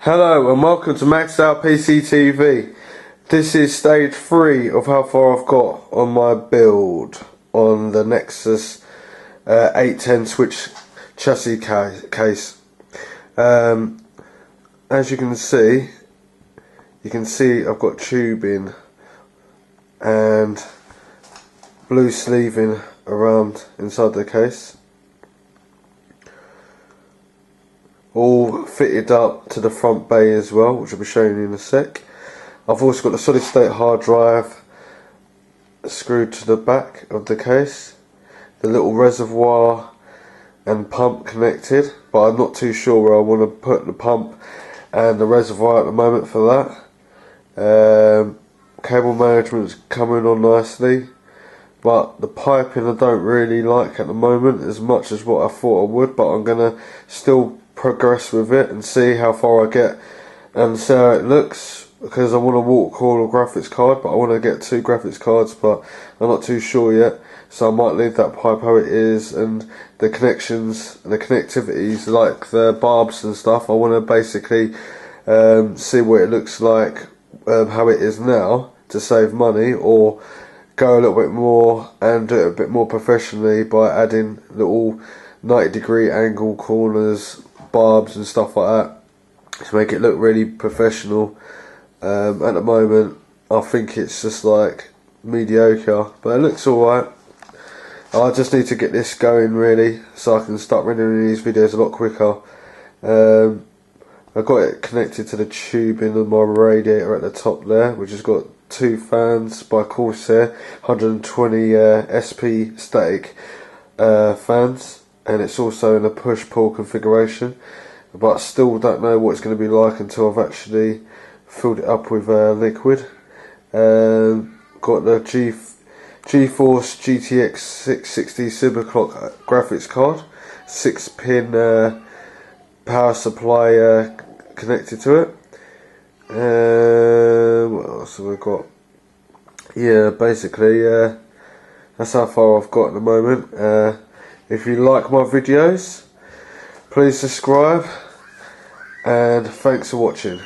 Hello and welcome to MXDOUT PC TV. This is stage 3 of how far I've got on my build on the Nexus 810 switch chassis case. As you can see I've got tubing and blue sleeving around inside the case, all fitted up to the front bay as well, which I'll be showing you in a sec. I've also got the solid state hard drive screwed to the back of the case, the little reservoir and pump connected, but I'm not too sure where I want to put the pump and the reservoir at the moment for that. Cable management's coming on nicely, but the piping I don't really like at the moment as much as what I thought I would, but I'm going to still progress with it and see how far I get and see how it looks, because I want to water cool a graphics card, but I want to get 2 graphics cards, but I'm not too sure yet, so I might leave that pipe how it is, and the connections and the connectivities like the barbs and stuff, I want to basically see what it looks like how it is now to save money, or go a little bit more and do it a bit more professionally by adding little 90-degree angle corners, barbs and stuff like that to make it look really professional. At the moment I think it's just like mediocre, but it looks alright. I just need to get this going really so I can start rendering these videos a lot quicker. I've got it connected to the tubing of my radiator at the top there, which has got 2 fans by Corsair, 120 SP static fans, and it's also in a push-pull configuration, but I still don't know what it's going to be like until I've actually filled it up with liquid. Got the GeForce GTX 660 Superclock graphics card, 6-pin power supply connected to it. What else have we got? Yeah, basically that's how far I've got at the moment. If you like my videos, please subscribe, and thanks for watching.